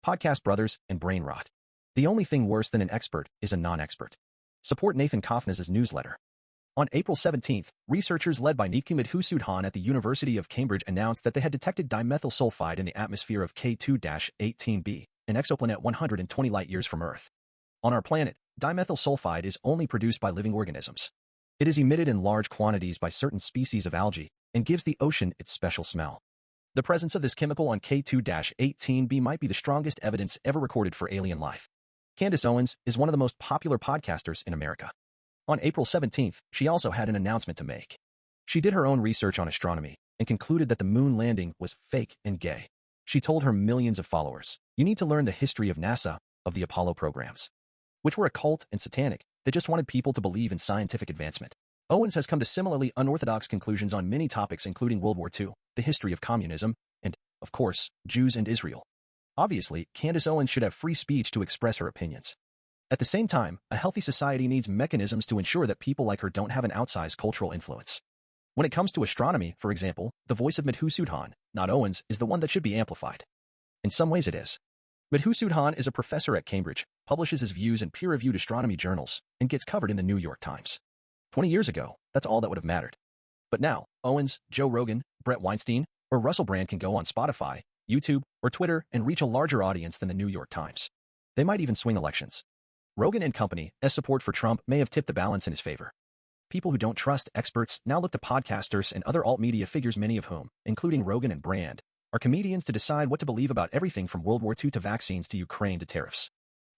Podcast brothers and brain rot. The only thing worse than an expert is a non-expert. Support Nathan Cofnas' newsletter. On April 17th, researchers led by Niku Madhusudhan at the University of Cambridge announced that they had detected dimethyl sulfide in the atmosphere of K2-18b, an exoplanet 120 light-years from Earth. On our planet, dimethyl sulfide is only produced by living organisms. It is emitted in large quantities by certain species of algae and gives the ocean its special smell. The presence of this chemical on K2-18b might be the strongest evidence ever recorded for alien life. Candace Owens is one of the most popular podcasters in America. On April 17th, she also had an announcement to make. She did her own research on astronomy and concluded that the moon landing was fake and gay. She told her millions of followers, "You need to learn the history of NASA, of the Apollo programs, which were occult and satanic. They just wanted people to believe in scientific advancement." Owens has come to similarly unorthodox conclusions on many topics including World War II, the history of communism, and, of course, Jews and Israel. Obviously, Candace Owens should have free speech to express her opinions. At the same time, a healthy society needs mechanisms to ensure that people like her don't have an outsized cultural influence. When it comes to astronomy, for example, the voice of Madhusudhan, not Owens, is the one that should be amplified. In some ways it is. Madhusudhan is a professor at Cambridge, publishes his views in peer-reviewed astronomy journals, and gets covered in the New York Times. 20 years ago, that's all that would have mattered. But now, Owens, Joe Rogan, Brett Weinstein, or Russell Brand can go on Spotify, YouTube, or Twitter and reach a larger audience than the New York Times. They might even swing elections. Rogan and company's support for Trump may have tipped the balance in his favor. People who don't trust experts now look to podcasters and other alt-media figures, many of whom, including Rogan and Brand, are comedians, to decide what to believe about everything from World War II to vaccines to Ukraine to tariffs.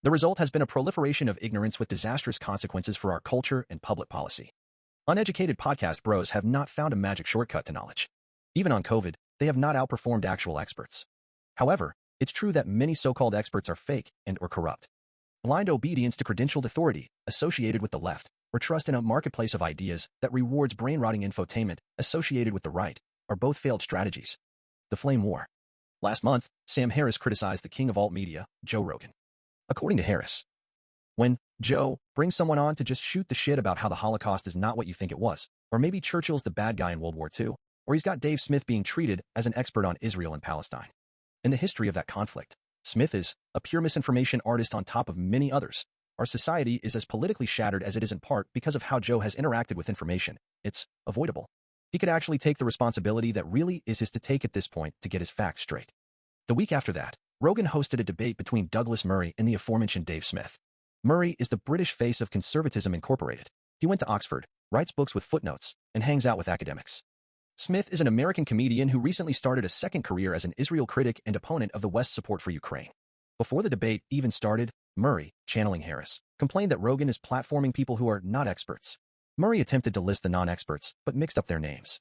The result has been a proliferation of ignorance with disastrous consequences for our culture and public policy. Uneducated podcast bros have not found a magic shortcut to knowledge. Even on COVID, they have not outperformed actual experts. However, it's true that many so-called experts are fake and/or corrupt. Blind obedience to credentialed authority, associated with the left, or trust in a marketplace of ideas that rewards brain-rotting infotainment, associated with the right, are both failed strategies. The flame war. Last month, Sam Harris criticized the king of alt-media, Joe Rogan. According to Harris, when Joe brings someone on to just shoot the shit about how the Holocaust is not what you think it was, or maybe Churchill's the bad guy in World War II, or he's got Dave Smith being treated as an expert on Israel and Palestine. In the history of that conflict, Smith is a pure misinformation artist on top of many others. Our society is as politically shattered as it is in part because of how Joe has interacted with information. It's avoidable. He could actually take the responsibility that really is his to take at this point to get his facts straight. The week after that, Rogan hosted a debate between Douglas Murray and the aforementioned Dave Smith. Murray is the British face of Conservatism Incorporated. He went to Oxford, writes books with footnotes, and hangs out with academics. Smith is an American comedian who recently started a second career as an Israel critic and opponent of the West's support for Ukraine. Before the debate even started, Murray, channeling Harris, complained that Rogan is platforming people who are not experts. Murray attempted to list the non-experts, but mixed up their names.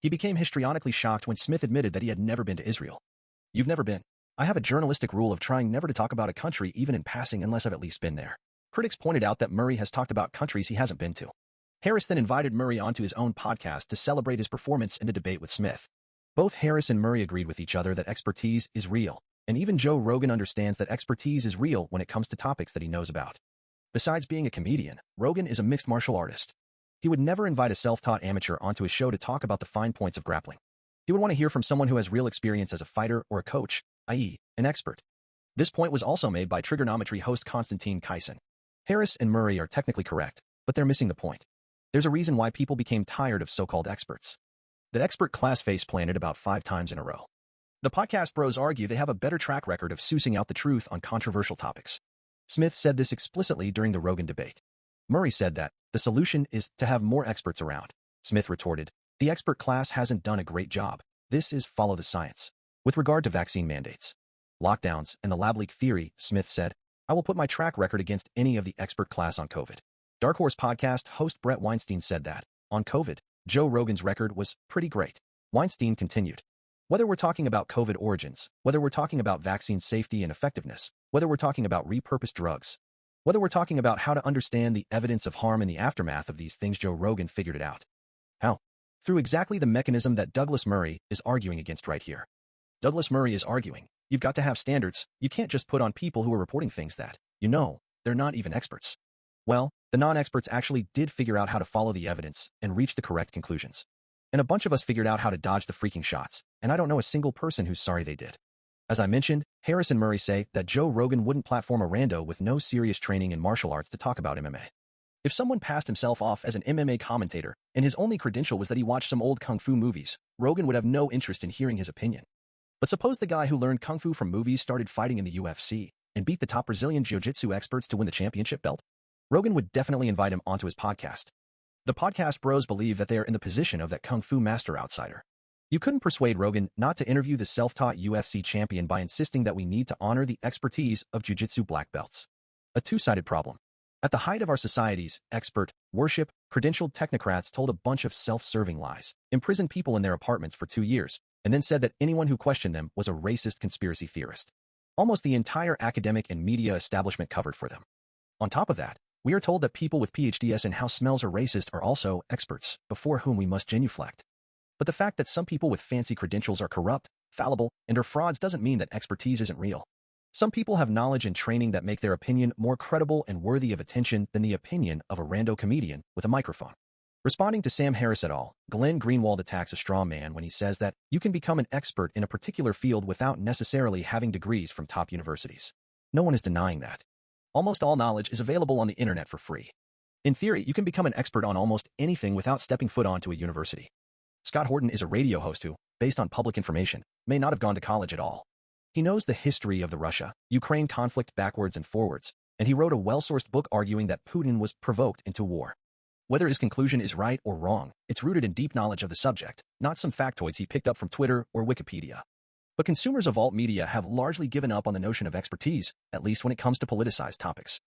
He became histrionically shocked when Smith admitted that he had never been to Israel. "You've never been. I have a journalistic rule of trying never to talk about a country even in passing unless I've at least been there." Critics pointed out that Murray has talked about countries he hasn't been to. Harris then invited Murray onto his own podcast to celebrate his performance in the debate with Smith. Both Harris and Murray agreed with each other that expertise is real, and even Joe Rogan understands that expertise is real when it comes to topics that he knows about. Besides being a comedian, Rogan is a mixed martial artist. He would never invite a self-taught amateur onto his show to talk about the fine points of grappling. He would want to hear from someone who has real experience as a fighter or a coach, i.e., an expert. This point was also made by Trigonometry host Konstantin Kysin. Harris and Murray are technically correct, but they're missing the point. There's a reason why people became tired of so-called experts. That expert class face-planted about 5 times in a row. The podcast bros argue they have a better track record of sussing out the truth on controversial topics. Smith said this explicitly during the Rogan debate. Murray said that the solution is to have more experts around. Smith retorted, "The expert class hasn't done a great job. This is follow the science." With regard to vaccine mandates, lockdowns, and the lab leak theory, Smith said, "I will put my track record against any of the expert class on COVID." Dark Horse podcast host Brett Weinstein said that, on COVID, Joe Rogan's record was pretty great. Weinstein continued, "Whether we're talking about COVID origins, whether we're talking about vaccine safety and effectiveness, whether we're talking about repurposed drugs, whether we're talking about how to understand the evidence of harm in the aftermath of these things, Joe Rogan figured it out." How? Through exactly the mechanism that Douglas Murray is arguing against right here. Douglas Murray is arguing, you've got to have standards. You can't just put on people who are reporting things that, they're not even experts. Well, the non-experts actually did figure out how to follow the evidence and reach the correct conclusions. And a bunch of us figured out how to dodge the freaking shots, and I don't know a single person who's sorry they did. As I mentioned, Harris and Murray say that Joe Rogan wouldn't platform a rando with no serious training in martial arts to talk about MMA. If someone passed himself off as an MMA commentator and his only credential was that he watched some old kung fu movies, Rogan would have no interest in hearing his opinion. But suppose the guy who learned kung fu from movies started fighting in the UFC and beat the top Brazilian jiu-jitsu experts to win the championship belt? Rogan would definitely invite him onto his podcast. The podcast bros believe that they are in the position of that kung fu master outsider. You couldn't persuade Rogan not to interview the self-taught UFC champion by insisting that we need to honor the expertise of jiu-jitsu black belts. A two-sided problem. At the height of our society's expert, worship, credentialed technocrats told a bunch of self-serving lies, imprisoned people in their apartments for 2 years, and then said that anyone who questioned them was a racist conspiracy theorist. Almost the entire academic and media establishment covered for them. On top of that, we are told that people with PhDs in how smells are racist are also experts, before whom we must genuflect. But the fact that some people with fancy credentials are corrupt, fallible, and are frauds doesn't mean that expertise isn't real. Some people have knowledge and training that make their opinion more credible and worthy of attention than the opinion of a rando comedian with a microphone. Responding to Sam Harris et al., Glenn Greenwald attacks a straw man when he says that you can become an expert in a particular field without necessarily having degrees from top universities. No one is denying that. Almost all knowledge is available on the internet for free. In theory, you can become an expert on almost anything without stepping foot onto a university. Scott Horton is a radio host who, based on public information, may not have gone to college at all. He knows the history of the Russia-Ukraine conflict backwards and forwards, and he wrote a well-sourced book arguing that Putin was provoked into war. Whether his conclusion is right or wrong, it's rooted in deep knowledge of the subject, not some factoids he picked up from Twitter or Wikipedia. But consumers of alt media have largely given up on the notion of expertise, at least when it comes to politicized topics.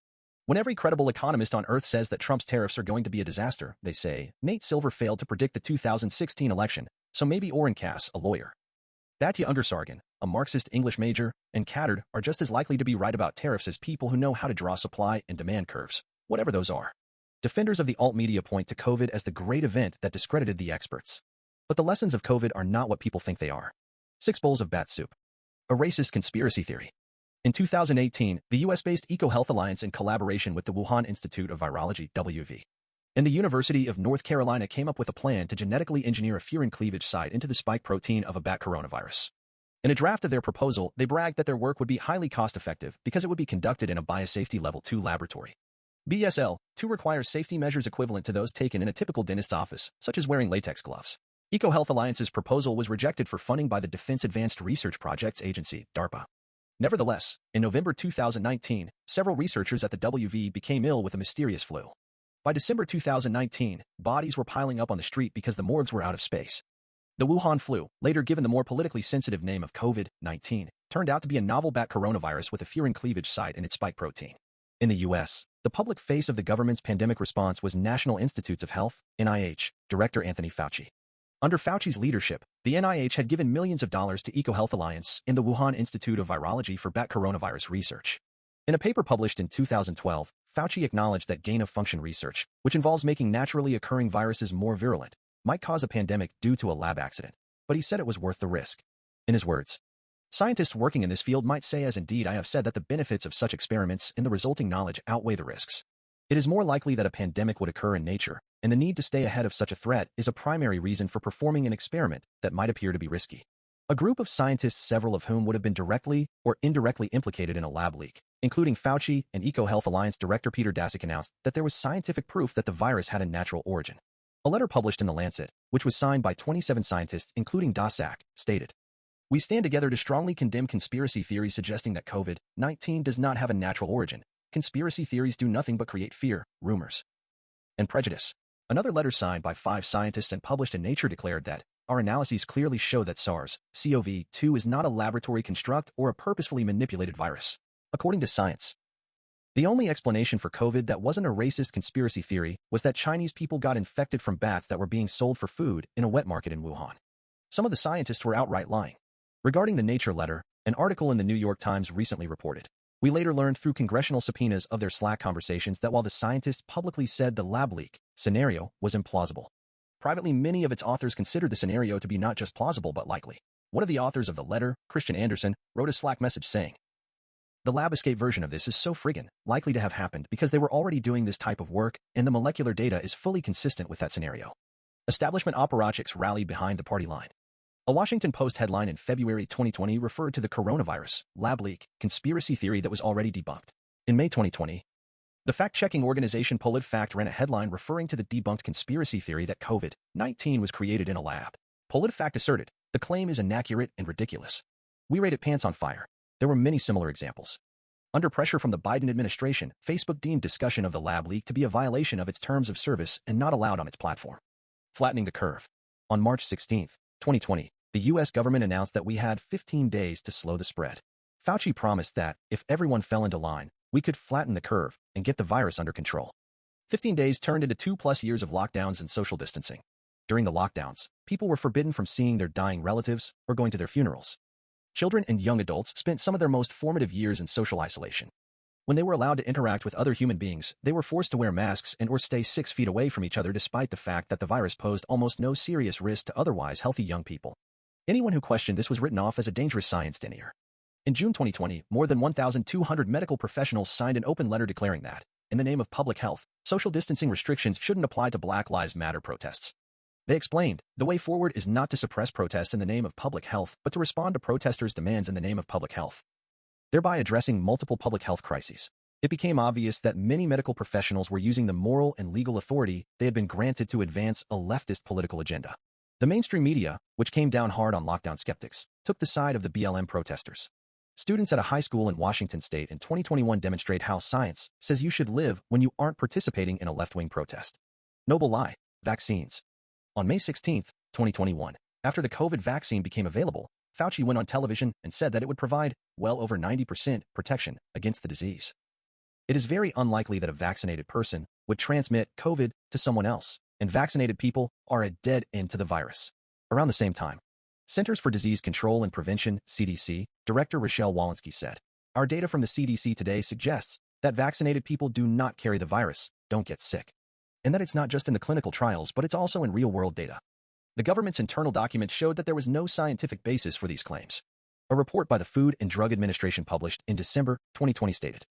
When every credible economist on Earth says that Trump's tariffs are going to be a disaster, they say, Nate Silver failed to predict the 2016 election, so maybe Oren Cass, a lawyer. Batya Ungarsargan, a Marxist English major, and Cattard are just as likely to be right about tariffs as people who know how to draw supply and demand curves, whatever those are. Defenders of the alt media point to COVID as the great event that discredited the experts. But the lessons of COVID are not what people think they are. 6 bowls of bat soup. A racist conspiracy theory. In 2018, the US-based EcoHealth Alliance in collaboration with the Wuhan Institute of Virology, WV, and the University of North Carolina came up with a plan to genetically engineer a furin cleavage site into the spike protein of a bat coronavirus. In a draft of their proposal, they bragged that their work would be highly cost-effective because it would be conducted in a biosafety level 2 laboratory. BSL-2 requires safety measures equivalent to those taken in a typical dentist's office, such as wearing latex gloves. EcoHealth Alliance's proposal was rejected for funding by the Defense Advanced Research Projects Agency, DARPA. Nevertheless, in November 2019, several researchers at the WV became ill with a mysterious flu. By December 2019, bodies were piling up on the street because the morgues were out of space. The Wuhan flu, later given the more politically sensitive name of COVID-19, turned out to be a novel bat coronavirus with a furin cleavage site in its spike protein. In the U.S., the public face of the government's pandemic response was National Institutes of Health, NIH, Director Anthony Fauci. Under Fauci's leadership, the NIH had given millions of dollars to EcoHealth Alliance and the Wuhan Institute of Virology for bat coronavirus research. In a paper published in 2012, Fauci acknowledged that gain-of-function research, which involves making naturally occurring viruses more virulent, might cause a pandemic due to a lab accident, but he said it was worth the risk. In his words, scientists working in this field might say, as indeed I have said, that the benefits of such experiments and the resulting knowledge outweigh the risks. It is more likely that a pandemic would occur in nature, and the need to stay ahead of such a threat is a primary reason for performing an experiment that might appear to be risky. A group of scientists, several of whom would have been directly or indirectly implicated in a lab leak, including Fauci and EcoHealth Alliance Director Peter Daszak, announced that there was scientific proof that the virus had a natural origin. A letter published in The Lancet, which was signed by 27 scientists, including Daszak, stated, "We stand together to strongly condemn conspiracy theories suggesting that COVID-19 does not have a natural origin. Conspiracy theories do nothing but create fear, rumors, and prejudice." Another letter signed by 5 scientists and published in Nature declared that, "Our analyses clearly show that SARS-CoV-2 is not a laboratory construct or a purposefully manipulated virus." According to Science, the only explanation for COVID that wasn't a racist conspiracy theory was that Chinese people got infected from bats that were being sold for food in a wet market in Wuhan. Some of the scientists were outright lying. Regarding the Nature letter, an article in the New York Times recently reported, "We later learned through congressional subpoenas of their Slack conversations that while the scientists publicly said the lab leak scenario was implausible, privately many of its authors considered the scenario to be not just plausible but likely." One of the authors of the letter, Christian Anderson, wrote a Slack message saying, "The lab escape version of this is so friggin' likely to have happened because they were already doing this type of work and the molecular data is fully consistent with that scenario." Establishment apparatchiks rallied behind the party line. A Washington Post headline in February 2020 referred to the coronavirus lab leak conspiracy theory that was already debunked. In May 2020, the fact-checking organization PolitiFact ran a headline referring to the debunked conspiracy theory that COVID-19 was created in a lab. PolitiFact asserted, the claim is inaccurate and ridiculous. We rate it pants on fire. There were many similar examples. Under pressure from the Biden administration, Facebook deemed discussion of the lab leak to be a violation of its terms of service and not allowed on its platform. Flattening the curve. On March 16, 2020, the U.S. government announced that we had 15 days to slow the spread. Fauci promised that, if everyone fell into line, we could flatten the curve and get the virus under control. 15 days turned into 2+ years of lockdowns and social distancing. During the lockdowns, people were forbidden from seeing their dying relatives or going to their funerals. Children and young adults spent some of their most formative years in social isolation. When they were allowed to interact with other human beings, they were forced to wear masks and or stay 6 feet away from each other despite the fact that the virus posed almost no serious risk to otherwise healthy young people. Anyone who questioned this was written off as a dangerous science denier. In June 2020, more than 1,200 medical professionals signed an open letter declaring that, in the name of public health, social distancing restrictions shouldn't apply to Black Lives Matter protests. They explained, the way forward is not to suppress protests in the name of public health, but to respond to protesters' demands in the name of public health, thereby addressing multiple public health crises. It became obvious that many medical professionals were using the moral and legal authority they had been granted to advance a leftist political agenda. The mainstream media, which came down hard on lockdown skeptics, took the side of the BLM protesters. Students at a high school in Washington state in 2021 demonstrate how science says you should live when you aren't participating in a left-wing protest. Noble lie. Vaccines. On May 16, 2021, after the COVID vaccine became available, Fauci went on television and said that it would provide well over 90% protection against the disease. It is very unlikely that a vaccinated person would transmit COVID to someone else, and vaccinated people are a dead end to the virus. Around the same time, Centers for Disease Control and Prevention, CDC, Director Rochelle Walensky said, our data from the CDC today suggests that vaccinated people do not carry the virus, don't get sick, and that it's not just in the clinical trials, but it's also in real-world data. The government's internal documents showed that there was no scientific basis for these claims. A report by the Food and Drug Administration published in December 2020 stated,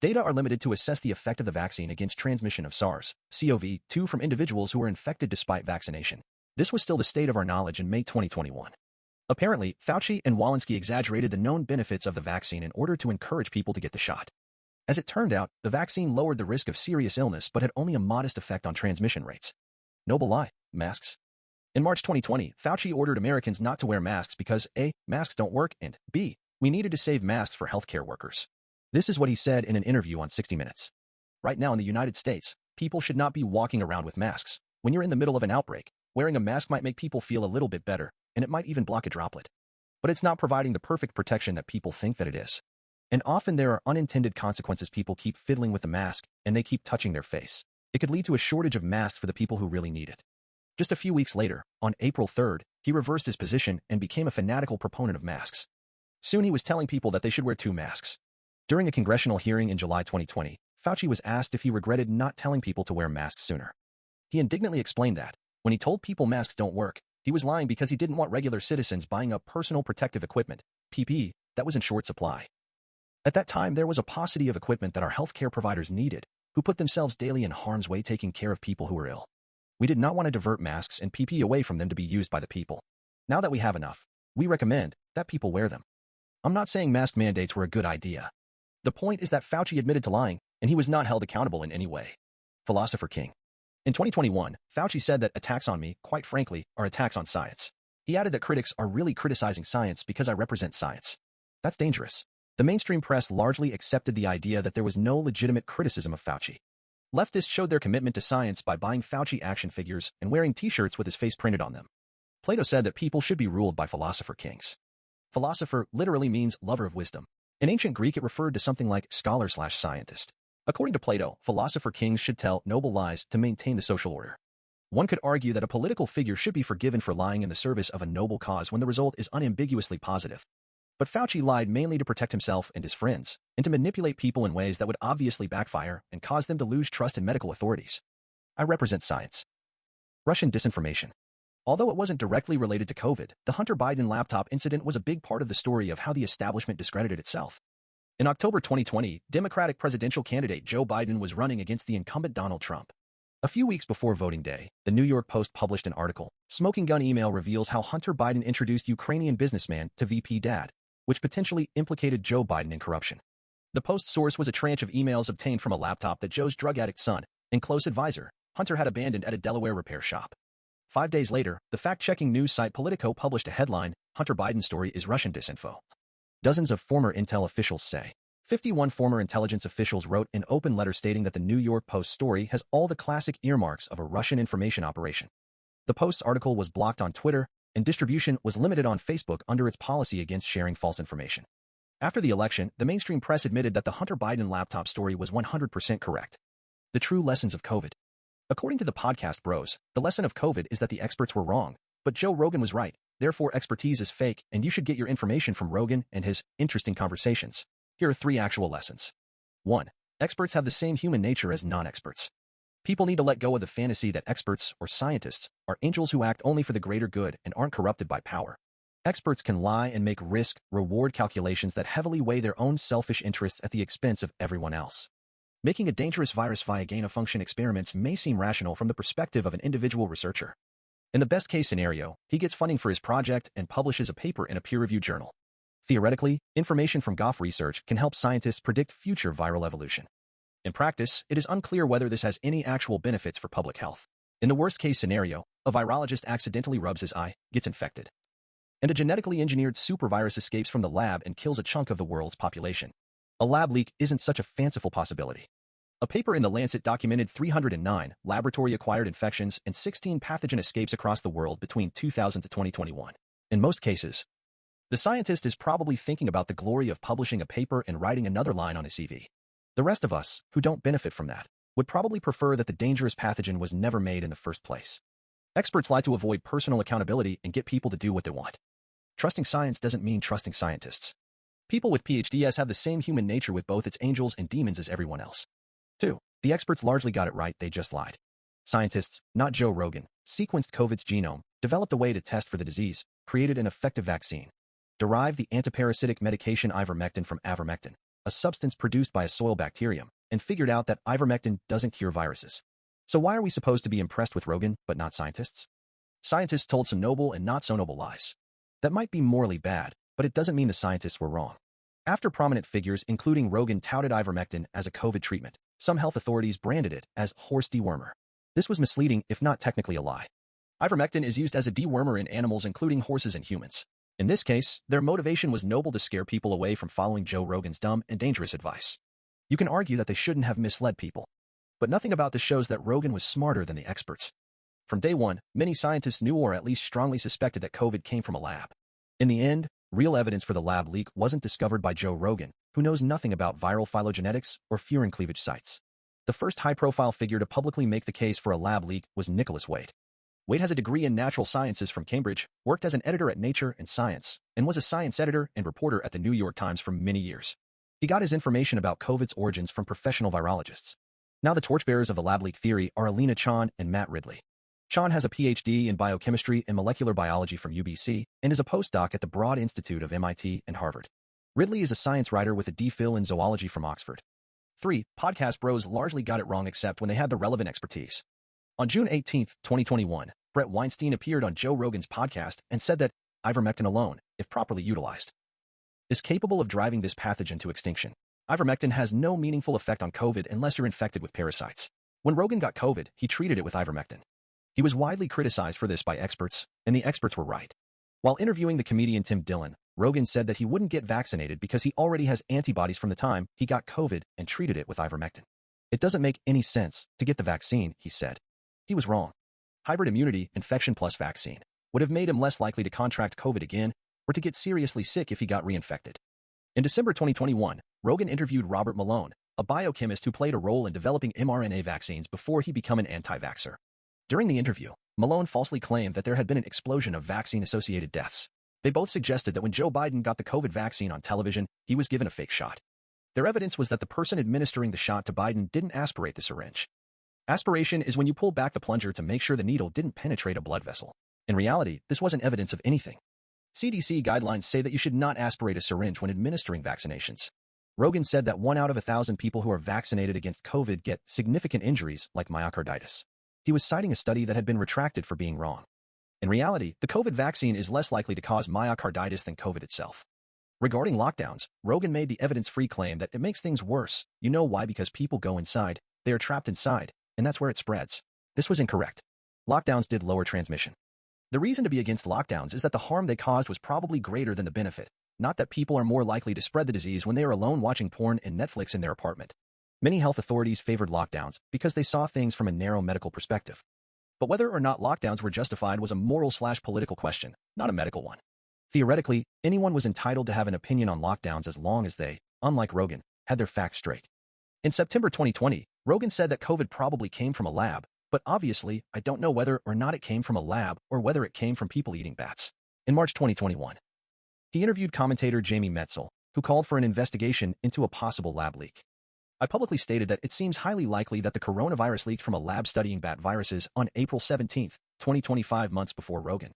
data are limited to assess the effect of the vaccine against transmission of SARS-CoV-2 from individuals who were infected despite vaccination. This was still the state of our knowledge in May 2021. Apparently, Fauci and Walensky exaggerated the known benefits of the vaccine in order to encourage people to get the shot. As it turned out, the vaccine lowered the risk of serious illness but had only a modest effect on transmission rates. Noble lie. Masks. In March 2020, Fauci ordered Americans not to wear masks because A, masks don't work, and B, we needed to save masks for healthcare workers. This is what he said in an interview on 60 Minutes. Right now in the United States, people should not be walking around with masks. When you're in the middle of an outbreak, wearing a mask might make people feel a little bit better, and it might even block a droplet. But it's not providing the perfect protection that people think that it is. And often there are unintended consequences. People keep fiddling with the mask, and they keep touching their face. It could lead to a shortage of masks for the people who really need it. Just a few weeks later, on April 3rd, he reversed his position and became a fanatical proponent of masks. Soon he was telling people that they should wear 2 masks. During a congressional hearing in July 2020, Fauci was asked if he regretted not telling people to wear masks sooner. He indignantly explained that, when he told people masks don't work, he was lying because he didn't want regular citizens buying up personal protective equipment, PPE, that was in short supply. At that time, there was a paucity of equipment that our healthcare providers needed, who put themselves daily in harm's way taking care of people who were ill. We did not want to divert masks and PPE away from them to be used by the people. Now that we have enough, we recommend that people wear them. I'm not saying mask mandates were a good idea. The point is that Fauci admitted to lying, and he was not held accountable in any way. Philosopher King. In 2021, Fauci said that attacks on me, quite frankly, are attacks on science. He added that critics are really criticizing science because I represent science. That's dangerous. The mainstream press largely accepted the idea that there was no legitimate criticism of Fauci. Leftists showed their commitment to science by buying Fauci action figures and wearing t-shirts with his face printed on them. Plato said that people should be ruled by philosopher kings. Philosopher literally means lover of wisdom. In ancient Greek, it referred to something like scholar/scientist. According to Plato, philosopher kings should tell noble lies to maintain the social order. One could argue that a political figure should be forgiven for lying in the service of a noble cause when the result is unambiguously positive. But Fauci lied mainly to protect himself and his friends, and to manipulate people in ways that would obviously backfire and cause them to lose trust in medical authorities. I represent science. Russian disinformation. Although it wasn't directly related to COVID, the Hunter Biden laptop incident was a big part of the story of how the establishment discredited itself. In October 2020, Democratic presidential candidate Joe Biden was running against the incumbent Donald Trump. A few weeks before voting day, the New York Post published an article, Smoking Gun Email Reveals How Hunter Biden Introduced Ukrainian Businessman to VP Dad, which potentially implicated Joe Biden in corruption. The Post's source was a tranche of emails obtained from a laptop that Joe's drug addict son and close advisor, Hunter, had abandoned at a Delaware repair shop. 5 days later, the fact-checking news site Politico published a headline, Hunter Biden's story is Russian disinfo. Dozens of former intel officials say. 51 former intelligence officials wrote an open letter stating that the New York Post story has all the classic earmarks of a Russian information operation. The Post's article was blocked on Twitter, and distribution was limited on Facebook under its policy against sharing false information. After the election, the mainstream press admitted that the Hunter Biden laptop story was 100% correct. The true lessons of COVID. According to the podcast Bros, the lesson of COVID is that the experts were wrong, but Joe Rogan was right. Therefore, expertise is fake, and you should get your information from Rogan and his interesting conversations. Here are 3 actual lessons. 1. Experts have the same human nature as non-experts. People need to let go of the fantasy that experts, or scientists, are angels who act only for the greater good and aren't corrupted by power. Experts can lie and make risk-reward calculations that heavily weigh their own selfish interests at the expense of everyone else. Making a dangerous virus via gain-of-function experiments may seem rational from the perspective of an individual researcher. In the best-case scenario, he gets funding for his project and publishes a paper in a peer-reviewed journal. Theoretically, information from Goff research can help scientists predict future viral evolution. In practice, it is unclear whether this has any actual benefits for public health. In the worst-case scenario, a virologist accidentally rubs his eye, gets infected, and a genetically engineered supervirus escapes from the lab and kills a chunk of the world's population. A lab leak isn't such a fanciful possibility. A paper in The Lancet documented 309 laboratory-acquired infections and 16 pathogen escapes across the world between 2000 to 2021. In most cases, the scientist is probably thinking about the glory of publishing a paper and writing another line on his CV. The rest of us, who don't benefit from that, would probably prefer that the dangerous pathogen was never made in the first place. Experts lie to avoid personal accountability and get people to do what they want. Trusting science doesn't mean trusting scientists. People with PhDs have the same human nature with both its angels and demons as everyone else. 2. The experts largely got it right, they just lied. Scientists, not Joe Rogan, sequenced COVID's genome, developed a way to test for the disease, created an effective vaccine, derived the antiparasitic medication ivermectin from avermectin, a substance produced by a soil bacterium, and figured out that ivermectin doesn't cure viruses. So why are we supposed to be impressed with Rogan, but not scientists? Scientists told some noble and not so noble lies. That might be morally bad, but it doesn't mean the scientists were wrong. After prominent figures, including Rogan, touted ivermectin as a COVID treatment, some health authorities branded it as horse dewormer. This was misleading, if not technically a lie. Ivermectin is used as a dewormer in animals including horses and humans. In this case, their motivation was noble to scare people away from following Joe Rogan's dumb and dangerous advice. You can argue that they shouldn't have misled people. But nothing about this shows that Rogan was smarter than the experts. From day one, many scientists knew or at least strongly suspected that COVID came from a lab. In the end, real evidence for the lab leak wasn't discovered by Joe Rogan, who knows nothing about viral phylogenetics or furin cleavage sites. The first high-profile figure to publicly make the case for a lab leak was Nicholas Wade. Wade has a degree in natural sciences from Cambridge, worked as an editor at Nature and Science, and was a science editor and reporter at the New York Times for many years. He got his information about COVID's origins from professional virologists. Now the torchbearers of the lab leak theory are Alina Chan and Matt Ridley. Chan has a PhD in biochemistry and molecular biology from UBC and is a postdoc at the Broad Institute of MIT and Harvard. Ridley is a science writer with a DPhil in zoology from Oxford. 3. Podcast Bros largely got it wrong except when they had the relevant expertise. On June 18, 2021, Brett Weinstein appeared on Joe Rogan's podcast and said that ivermectin alone, if properly utilized, is capable of driving this pathogen to extinction. Ivermectin has no meaningful effect on COVID unless you're infected with parasites. When Rogan got COVID, he treated it with ivermectin. He was widely criticized for this by experts, and the experts were right. While interviewing the comedian Tim Dillon, Rogan said that he wouldn't get vaccinated because he already has antibodies from the time he got COVID and treated it with ivermectin. It doesn't make any sense to get the vaccine, he said. He was wrong. Hybrid immunity, infection plus vaccine, would have made him less likely to contract COVID again or to get seriously sick if he got reinfected. In December 2021, Rogan interviewed Robert Malone, a biochemist who played a role in developing mRNA vaccines before he became an anti-vaxxer. During the interview, Malone falsely claimed that there had been an explosion of vaccine-associated deaths. They both suggested that when Joe Biden got the COVID vaccine on television, he was given a fake shot. Their evidence was that the person administering the shot to Biden didn't aspirate the syringe. Aspiration is when you pull back the plunger to make sure the needle didn't penetrate a blood vessel. In reality, this wasn't evidence of anything. CDC guidelines say that you should not aspirate a syringe when administering vaccinations. Rogan said that 1 out of 1,000 people who are vaccinated against COVID get significant injuries like myocarditis. He was citing a study that had been retracted for being wrong. In reality, the COVID vaccine is less likely to cause myocarditis than COVID itself. Regarding lockdowns, Rogan made the evidence-free claim that it makes things worse. You know why? Because people go inside, they are trapped inside, and that's where it spreads. This was incorrect. Lockdowns did lower transmission. The reason to be against lockdowns is that the harm they caused was probably greater than the benefit, not that people are more likely to spread the disease when they are alone watching porn and Netflix in their apartment. Many health authorities favored lockdowns because they saw things from a narrow medical perspective. But whether or not lockdowns were justified was a moral/political question, not a medical one. Theoretically, anyone was entitled to have an opinion on lockdowns as long as they, unlike Rogan, had their facts straight. In September 2020, Rogan said that COVID probably came from a lab, but obviously, I don't know whether or not it came from a lab or whether it came from people eating bats. In March 2021, he interviewed commentator Jamie Metzel, who called for an investigation into a possible lab leak. I publicly stated that it seems highly likely that the coronavirus leaked from a lab studying bat viruses on April 17, 2025, months before Rogan.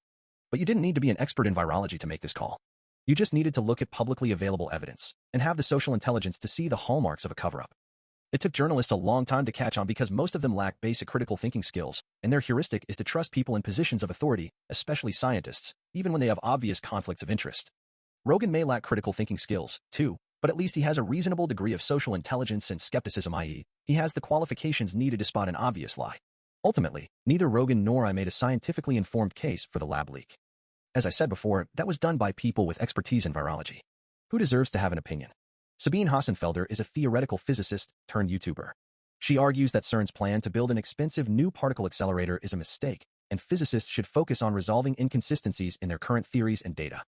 But you didn't need to be an expert in virology to make this call. You just needed to look at publicly available evidence and have the social intelligence to see the hallmarks of a cover-up. It took journalists a long time to catch on because most of them lack basic critical thinking skills, and their heuristic is to trust people in positions of authority, especially scientists, even when they have obvious conflicts of interest. Rogan may lack critical thinking skills, too, but at least he has a reasonable degree of social intelligence and skepticism, i.e., he has the qualifications needed to spot an obvious lie. Ultimately, neither Rogan nor I made a scientifically informed case for the lab leak. As I said before, that was done by people with expertise in virology. Who deserves to have an opinion? Sabine Hassenfelder is a theoretical physicist turned YouTuber. She argues that CERN's plan to build an expensive new particle accelerator is a mistake, and physicists should focus on resolving inconsistencies in their current theories and data.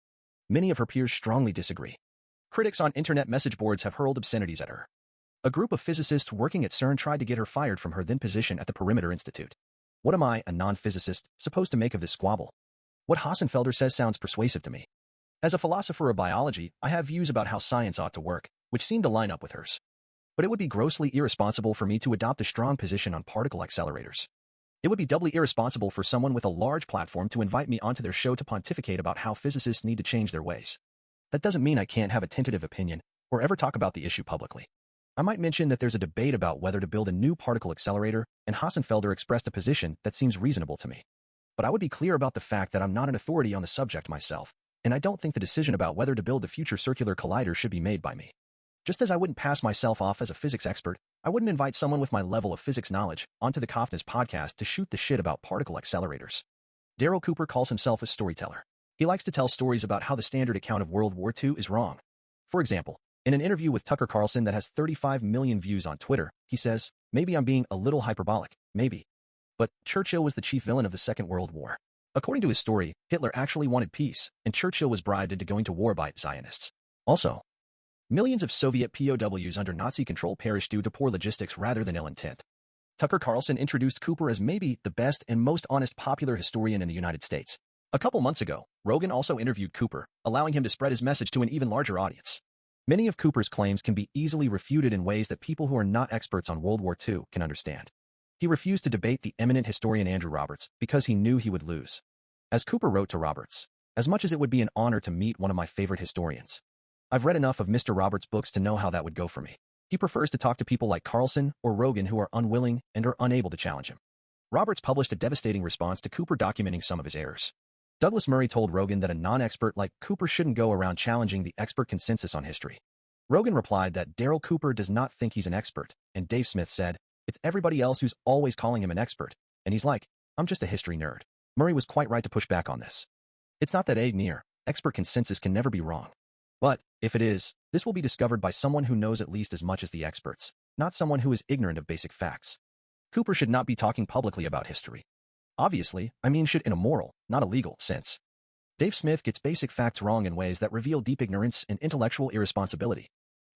Many of her peers strongly disagree. Critics on internet message boards have hurled obscenities at her. A group of physicists working at CERN tried to get her fired from her then position at the Perimeter Institute. What am I, a non-physicist, supposed to make of this squabble? What Hassenfelder says sounds persuasive to me. As a philosopher of biology, I have views about how science ought to work, which seem to line up with hers. But it would be grossly irresponsible for me to adopt a strong position on particle accelerators. It would be doubly irresponsible for someone with a large platform to invite me onto their show to pontificate about how physicists need to change their ways. That doesn't mean I can't have a tentative opinion or ever talk about the issue publicly. I might mention that there's a debate about whether to build a new particle accelerator, and Hassenfelder expressed a position that seems reasonable to me. But I would be clear about the fact that I'm not an authority on the subject myself, and I don't think the decision about whether to build the future circular collider should be made by me. Just as I wouldn't pass myself off as a physics expert, I wouldn't invite someone with my level of physics knowledge onto the Cofnas podcast to shoot the shit about particle accelerators. Daryl Cooper calls himself a storyteller. He likes to tell stories about how the standard account of World War II is wrong. For example, in an interview with Tucker Carlson that has 35 million views on Twitter, he says, "Maybe I'm being a little hyperbolic, maybe. But Churchill was the chief villain of the Second World War. According to his story, Hitler actually wanted peace, and Churchill was bribed into going to war by Zionists. Also, millions of Soviet POWs under Nazi control perished due to poor logistics rather than ill intent." Tucker Carlson introduced Cooper as maybe the best and most honest popular historian in the United States. A couple months ago, Rogan also interviewed Cooper, allowing him to spread his message to an even larger audience. Many of Cooper's claims can be easily refuted in ways that people who are not experts on World War II can understand. He refused to debate the eminent historian Andrew Roberts because he knew he would lose. As Cooper wrote to Roberts, "As much as it would be an honor to meet one of my favorite historians, I've read enough of Mr. Roberts' books to know how that would go for me. He prefers to talk to people like Carlson or Rogan who are unwilling and are unable to challenge him." Roberts published a devastating response to Cooper documenting some of his errors. Douglas Murray told Rogan that a non-expert like Cooper shouldn't go around challenging the expert consensus on history. Rogan replied that Daryl Cooper does not think he's an expert, and Dave Smith said, "It's everybody else who's always calling him an expert, and he's like, I'm just a history nerd." Murray was quite right to push back on this. It's not that expert consensus can never be wrong. But, if it is, this will be discovered by someone who knows at least as much as the experts, not someone who is ignorant of basic facts. Cooper should not be talking publicly about history. Obviously, I mean should in a moral, not a legal, sense. Dave Smith gets basic facts wrong in ways that reveal deep ignorance and intellectual irresponsibility.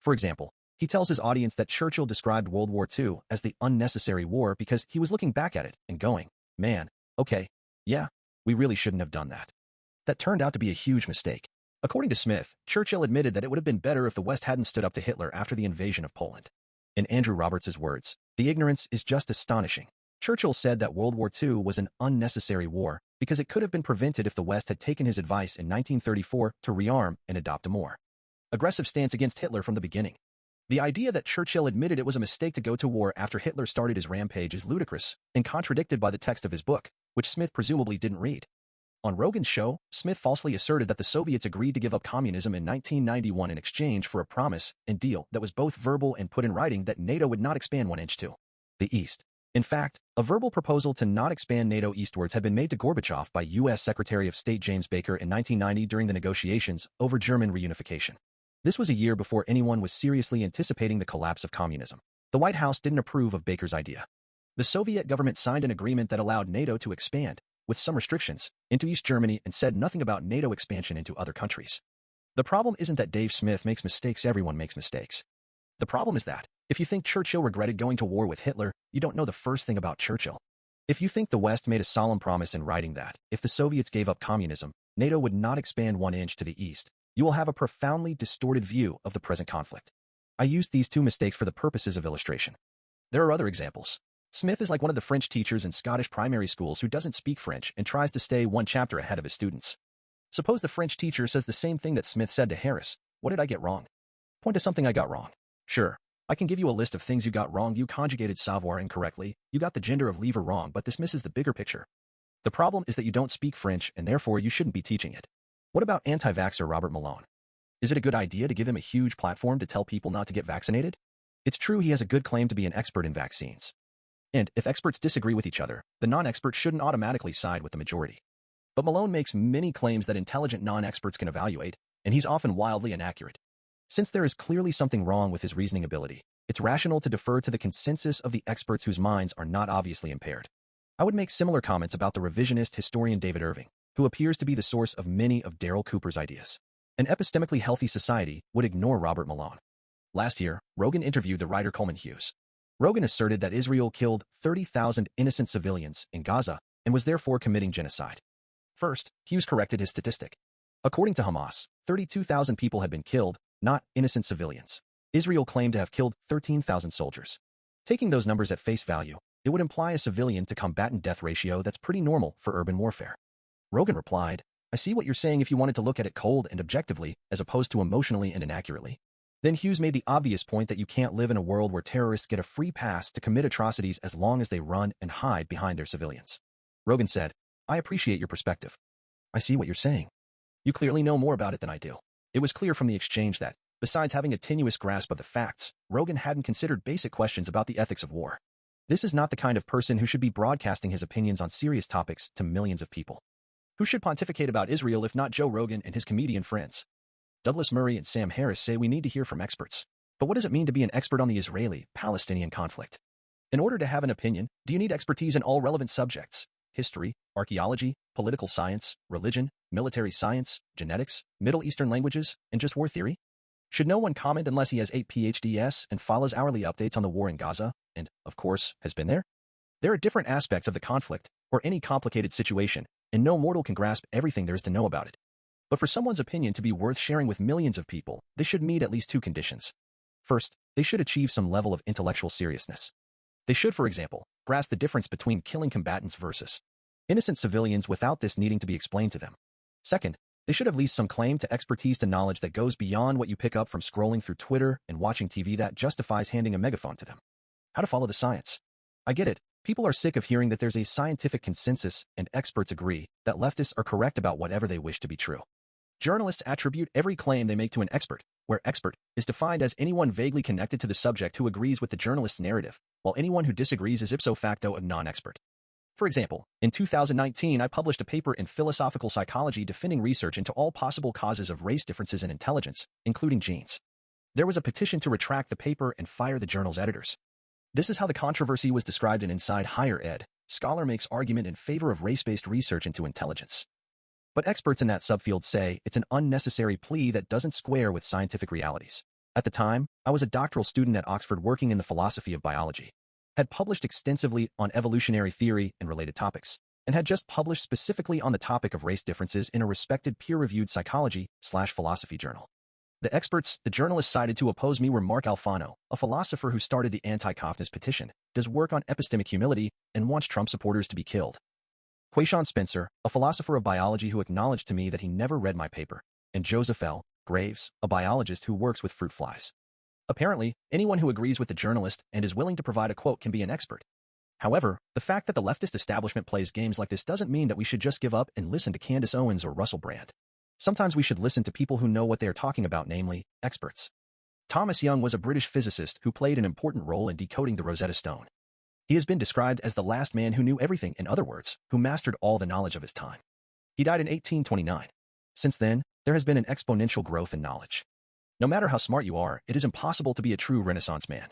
For example, he tells his audience that Churchill described World War II as the unnecessary war because he was looking back at it and going, "Man, okay, yeah, we really shouldn't have done that." That turned out to be a huge mistake. According to Smith, Churchill admitted that it would have been better if the West hadn't stood up to Hitler after the invasion of Poland. In Andrew Roberts' words, "The ignorance is just astonishing." Churchill said that World War II was an unnecessary war because it could have been prevented if the West had taken his advice in 1934 to rearm and adopt a more aggressive stance against Hitler from the beginning. The idea that Churchill admitted it was a mistake to go to war after Hitler started his rampage is ludicrous and contradicted by the text of his book, which Smith presumably didn't read. On Rogan's show, Smith falsely asserted that the Soviets agreed to give up communism in 1991 in exchange for a promise and deal that was both verbal and put in writing that NATO would not expand 1 inch to the east. In fact, a verbal proposal to not expand NATO eastwards had been made to Gorbachev by U.S. Secretary of State James Baker in 1990 during the negotiations over German reunification. This was a year before anyone was seriously anticipating the collapse of communism. The White House didn't approve of Baker's idea. The Soviet government signed an agreement that allowed NATO to expand, with some restrictions, into East Germany and said nothing about NATO expansion into other countries. The problem isn't that Dave Smith makes mistakes, everyone makes mistakes. The problem is that, if you think Churchill regretted going to war with Hitler, you don't know the first thing about Churchill. If you think the West made a solemn promise in writing that, if the Soviets gave up communism, NATO would not expand 1 inch to the east, you will have a profoundly distorted view of the present conflict. I used these 2 mistakes for the purposes of illustration. There are other examples. Smith is like one of the French teachers in Scottish primary schools who doesn't speak French and tries to stay 1 chapter ahead of his students. Suppose the French teacher says the same thing that Smith said to Harris. What did I get wrong? Point to something I got wrong. Sure, I can give you a list of things you got wrong. You conjugated savoir incorrectly, you got the gender of lever wrong, but this misses the bigger picture. The problem is that you don't speak French and therefore you shouldn't be teaching it. What about anti-vaxxer Robert Malone? Is it a good idea to give him a huge platform to tell people not to get vaccinated? It's true he has a good claim to be an expert in vaccines. And if experts disagree with each other, the non-expert shouldn't automatically side with the majority. But Malone makes many claims that intelligent non-experts can evaluate, and he's often wildly inaccurate. Since there is clearly something wrong with his reasoning ability, it's rational to defer to the consensus of the experts whose minds are not obviously impaired. I would make similar comments about the revisionist historian David Irving, who appears to be the source of many of Darrell Cooper's ideas. An epistemically healthy society would ignore Robert Malone. Last year, Rogan interviewed the writer Coleman Hughes. Rogan asserted that Israel killed 30,000 innocent civilians in Gaza and was therefore committing genocide. First, Hughes corrected his statistic. According to Hamas, 32,000 people had been killed, not innocent civilians. Israel claimed to have killed 13,000 soldiers. Taking those numbers at face value, it would imply a civilian to combatant death ratio that's pretty normal for urban warfare. Rogan replied, I see what you're saying if you wanted to look at it cold and objectively, as opposed to emotionally and inaccurately. Then Hughes made the obvious point that you can't live in a world where terrorists get a free pass to commit atrocities as long as they run and hide behind their civilians. Rogan said, I appreciate your perspective. I see what you're saying. You clearly know more about it than I do. It was clear from the exchange that, besides having a tenuous grasp of the facts, Rogan hadn't considered basic questions about the ethics of war. This is not the kind of person who should be broadcasting his opinions on serious topics to millions of people. Who should pontificate about Israel if not Joe Rogan and his comedian friends? Douglas Murray and Sam Harris say we need to hear from experts. But what does it mean to be an expert on the Israeli-Palestinian conflict? In order to have an opinion, do you need expertise in all relevant subjects? History, archaeology, political science, religion, military science, genetics, Middle Eastern languages, and just war theory? Should no one comment unless he has 8 PhDs and follows hourly updates on the war in Gaza, and, of course, has been there? There are different aspects of the conflict, or any complicated situation, and no mortal can grasp everything there is to know about it. But for someone's opinion to be worth sharing with millions of people, they should meet at least 2 conditions. First, they should achieve some level of intellectual seriousness. They should, for example, grasp the difference between killing combatants versus innocent civilians without this needing to be explained to them. Second, they should have at least some claim to expertise to knowledge that goes beyond what you pick up from scrolling through Twitter and watching TV that justifies handing a megaphone to them. How to follow the science. I get it. People are sick of hearing that there's a scientific consensus and experts agree that leftists are correct about whatever they wish to be true. Journalists attribute every claim they make to an expert, where expert is defined as anyone vaguely connected to the subject who agrees with the journalist's narrative, while anyone who disagrees is ipso facto a non-expert. For example, in 2019 I published a paper in Philosophical Psychology defending research into all possible causes of race differences in intelligence, including genes. There was a petition to retract the paper and fire the journal's editors. This is how the controversy was described in Inside Higher Ed. Scholar makes argument in favor of race-based research into intelligence. But experts in that subfield say it's an unnecessary plea that doesn't square with scientific realities. At the time, I was a doctoral student at Oxford working in the philosophy of biology, had published extensively on evolutionary theory and related topics, and had just published specifically on the topic of race differences in a respected peer-reviewed psychology/philosophy journal. The experts the journalists cited to oppose me were Mark Alfano, a philosopher who started the anti-Cofnas petition, does work on epistemic humility, and wants Trump supporters to be killed. Quayshawn Spencer, a philosopher of biology who acknowledged to me that he never read my paper, and Joseph L. Graves, a biologist who works with fruit flies. Apparently, anyone who agrees with the journalist and is willing to provide a quote can be an expert. However, the fact that the leftist establishment plays games like this doesn't mean that we should just give up and listen to Candace Owens or Russell Brand. Sometimes we should listen to people who know what they are talking about, namely, experts. Thomas Young was a British physicist who played an important role in decoding the Rosetta Stone. He has been described as the last man who knew everything, in other words, who mastered all the knowledge of his time. He died in 1829. Since then, there has been an exponential growth in knowledge. No matter how smart you are, it is impossible to be a true Renaissance man.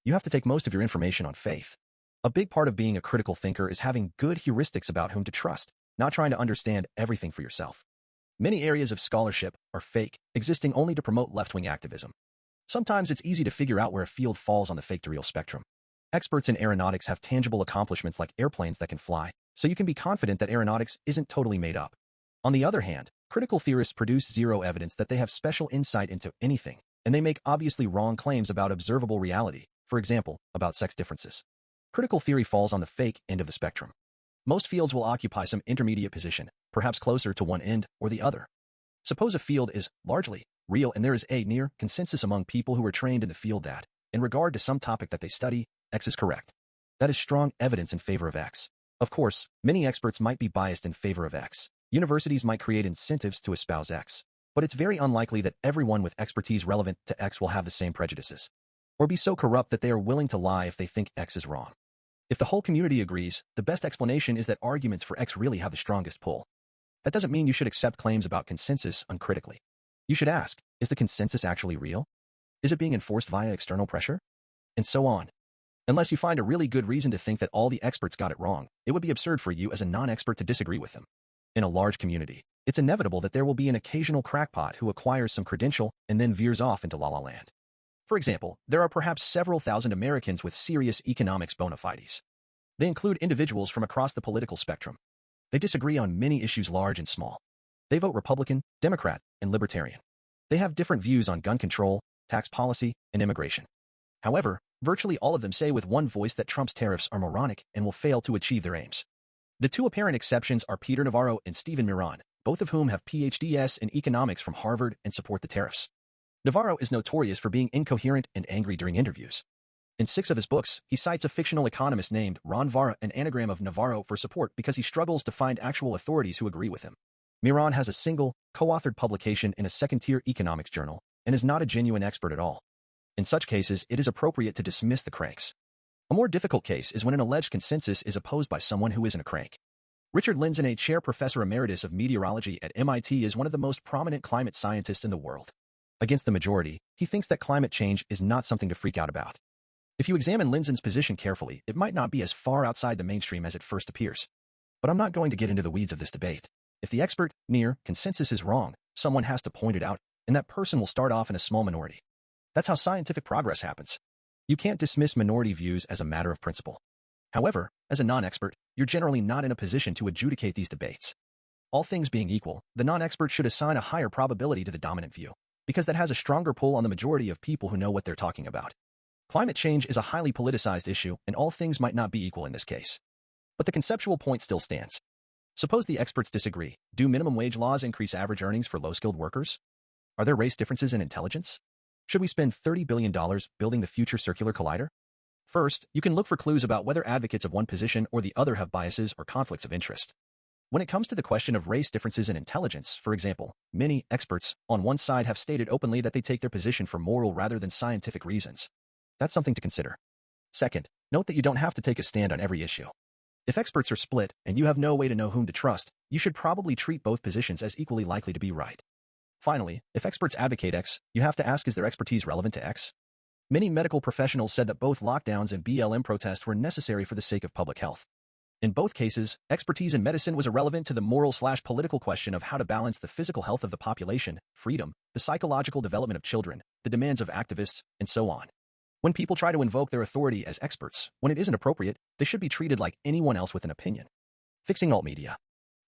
You have to take most of your information on faith. A big part of being a critical thinker is having good heuristics about whom to trust, not trying to understand everything for yourself. Many areas of scholarship are fake, existing only to promote left-wing activism. Sometimes it's easy to figure out where a field falls on the fake-to-real spectrum. Experts in aeronautics have tangible accomplishments like airplanes that can fly, so you can be confident that aeronautics isn't totally made up. On the other hand, critical theorists produce zero evidence that they have special insight into anything, and they make obviously wrong claims about observable reality, for example, about sex differences. Critical theory falls on the fake end of the spectrum. Most fields will occupy some intermediate position, perhaps closer to one end or the other. Suppose a field is largely real and there is a near consensus among people who are trained in the field that, in regard to some topic that they study, X is correct. That is strong evidence in favor of X. Of course, many experts might be biased in favor of X. Universities might create incentives to espouse X. But it's very unlikely that everyone with expertise relevant to X will have the same prejudices, or be so corrupt that they are willing to lie if they think X is wrong. If the whole community agrees, the best explanation is that arguments for X really have the strongest pull. That doesn't mean you should accept claims about consensus uncritically. You should ask, is the consensus actually real? Is it being enforced via external pressure? And so on. Unless you find a really good reason to think that all the experts got it wrong, it would be absurd for you as a non-expert to disagree with them. In a large community, it's inevitable that there will be an occasional crackpot who acquires some credential and then veers off into la-la land. For example, there are perhaps several thousand Americans with serious economics bona fides. They include individuals from across the political spectrum. They disagree on many issues large and small. They vote Republican, Democrat, and Libertarian. They have different views on gun control, tax policy, and immigration. However, virtually all of them say with one voice that Trump's tariffs are moronic and will fail to achieve their aims. The two apparent exceptions are Peter Navarro and Stephen Miron, both of whom have PhDs in economics from Harvard and support the tariffs. Navarro is notorious for being incoherent and angry during interviews. In 6 of his books, he cites a fictional economist named Ron Vara, an anagram of Navarro, for support because he struggles to find actual authorities who agree with him. Miron has a single, co-authored publication in a second-tier economics journal and is not a genuine expert at all. In such cases, it is appropriate to dismiss the cranks. A more difficult case is when an alleged consensus is opposed by someone who isn't a crank. Richard Lindzen, a chair professor emeritus of meteorology at MIT, is one of the most prominent climate scientists in the world. Against the majority, he thinks that climate change is not something to freak out about. If you examine Lindzen's position carefully, it might not be as far outside the mainstream as it first appears. But I'm not going to get into the weeds of this debate. If the expert, near, consensus is wrong, someone has to point it out, and that person will start off in a small minority. That's how scientific progress happens. You can't dismiss minority views as a matter of principle. However, as a non-expert, you're generally not in a position to adjudicate these debates. All things being equal, the non-expert should assign a higher probability to the dominant view, because that has a stronger pull on the majority of people who know what they're talking about. Climate change is a highly politicized issue, and all things might not be equal in this case. But the conceptual point still stands. Suppose the experts disagree. Do minimum wage laws increase average earnings for low-skilled workers? Are there race differences in intelligence? Should we spend $30 billion building the future circular collider? First, you can look for clues about whether advocates of one position or the other have biases or conflicts of interest. When it comes to the question of race differences in intelligence, for example, many experts on one side have stated openly that they take their position for moral rather than scientific reasons. That's something to consider. Second, note that you don't have to take a stand on every issue. If experts are split and you have no way to know whom to trust, you should probably treat both positions as equally likely to be right. Finally, if experts advocate X, you have to ask, is their expertise relevant to X? Many medical professionals said that both lockdowns and BLM protests were necessary for the sake of public health. In both cases, expertise in medicine was irrelevant to the moral/political question of how to balance the physical health of the population, freedom, the psychological development of children, the demands of activists, and so on. When people try to invoke their authority as experts, when it isn't appropriate, they should be treated like anyone else with an opinion. Fixing alt media.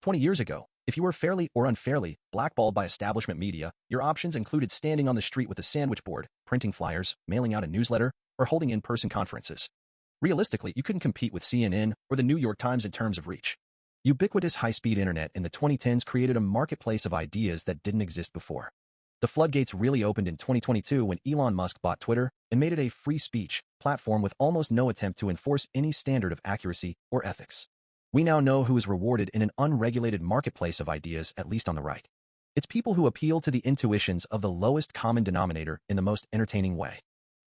20 years ago, if you were fairly or unfairly blackballed by establishment media, your options included standing on the street with a sandwich board, printing flyers, mailing out a newsletter, or holding in-person conferences. Realistically, you couldn't compete with CNN or the New York Times in terms of reach. Ubiquitous high-speed internet in the 2010s created a marketplace of ideas that didn't exist before. The floodgates really opened in 2022 when Elon Musk bought Twitter and made it a free speech platform with almost no attempt to enforce any standard of accuracy or ethics. We now know who is rewarded in an unregulated marketplace of ideas, at least on the right. It's people who appeal to the intuitions of the lowest common denominator in the most entertaining way.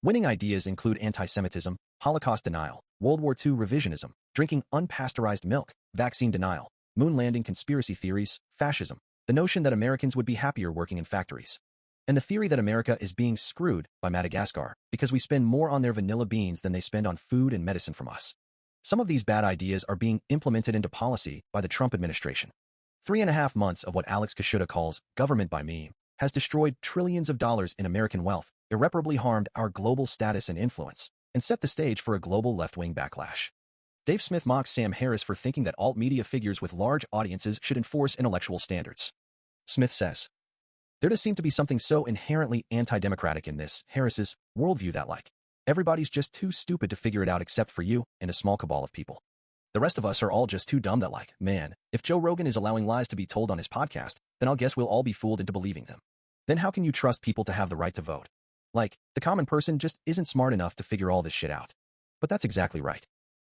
Winning ideas include anti-Semitism, Holocaust denial, World War II revisionism, drinking unpasteurized milk, vaccine denial, moon landing conspiracy theories, fascism, the notion that Americans would be happier working in factories, and the theory that America is being screwed by Madagascar because we spend more on their vanilla beans than they spend on food and medicine from us. Some of these bad ideas are being implemented into policy by the Trump administration. 3.5 months of what Alex Kashuda calls government by meme has destroyed trillions of dollars in American wealth, irreparably harmed our global status and influence, and set the stage for a global left-wing backlash. Dave Smith mocks Sam Harris for thinking that alt-media figures with large audiences should enforce intellectual standards. Smith says, "There does seem to be something so inherently anti-democratic in this, Harris's, worldview that everybody's just too stupid to figure it out except for you and a small cabal of people. The rest of us are all just too dumb that man, if Joe Rogan is allowing lies to be told on his podcast, then I'll guess we'll all be fooled into believing them. Then how can you trust people to have the right to vote? The common person just isn't smart enough to figure all this shit out." But that's exactly right.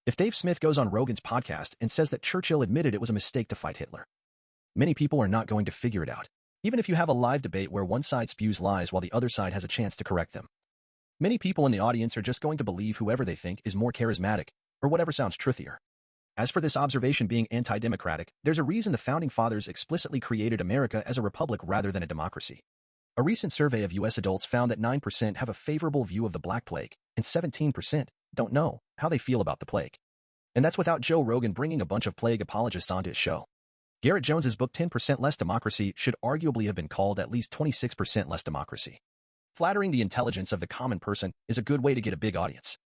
If Dave Smith goes on Rogan's podcast and says that Churchill admitted it was a mistake to fight Hitler, many people are not going to figure it out, even if you have a live debate where one side spews lies while the other side has a chance to correct them. Many people in the audience are just going to believe whoever they think is more charismatic, or whatever sounds truthier. As for this observation being anti-democratic, there's a reason the Founding Fathers explicitly created America as a republic rather than a democracy. A recent survey of U.S. adults found that 9% have a favorable view of the Black Plague, and 17% don't know how they feel about the plague. And that's without Joe Rogan bringing a bunch of plague apologists onto his show. Garrett Jones's book 10% Less Democracy should arguably have been called at least 26% Less Democracy. Flattering the intelligence of the common person is a good way to get a big audience.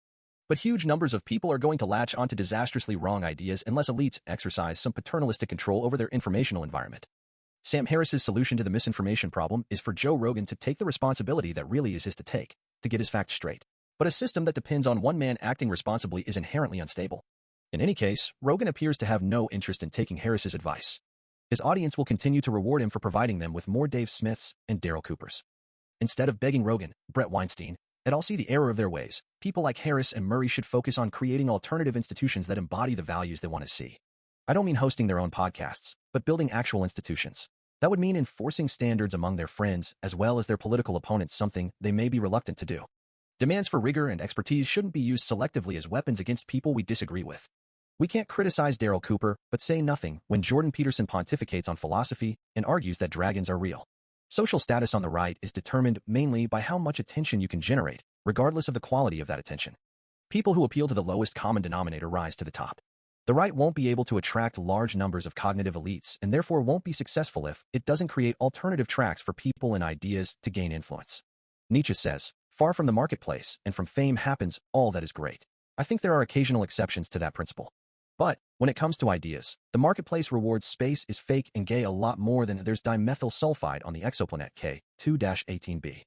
But huge numbers of people are going to latch onto disastrously wrong ideas unless elites exercise some paternalistic control over their informational environment. Sam Harris's solution to the misinformation problem is for Joe Rogan to take the responsibility that really is his to take, to get his facts straight. But a system that depends on one man acting responsibly is inherently unstable. In any case, Rogan appears to have no interest in taking Harris's advice. His audience will continue to reward him for providing them with more Dave Smiths and Daryl Coopers. Instead of begging Rogan, Brett Weinstein, and all see the error of their ways, people like Harris and Murray should focus on creating alternative institutions that embody the values they want to see. I don't mean hosting their own podcasts, but building actual institutions. That would mean enforcing standards among their friends as well as their political opponents, something they may be reluctant to do. Demands for rigor and expertise shouldn't be used selectively as weapons against people we disagree with. We can't criticize Daryl Cooper, but say nothing when Jordan Peterson pontificates on philosophy and argues that dragons are real. Social status on the right is determined mainly by how much attention you can generate, regardless of the quality of that attention. People who appeal to the lowest common denominator rise to the top. The right won't be able to attract large numbers of cognitive elites and therefore won't be successful if it doesn't create alternative tracks for people and ideas to gain influence. Nietzsche says, "Far from the marketplace and from fame happens all that is great." I think there are occasional exceptions to that principle. But when it comes to ideas, the marketplace rewards space is fake and gay a lot more than there's dimethyl sulfide on the exoplanet K2-18b.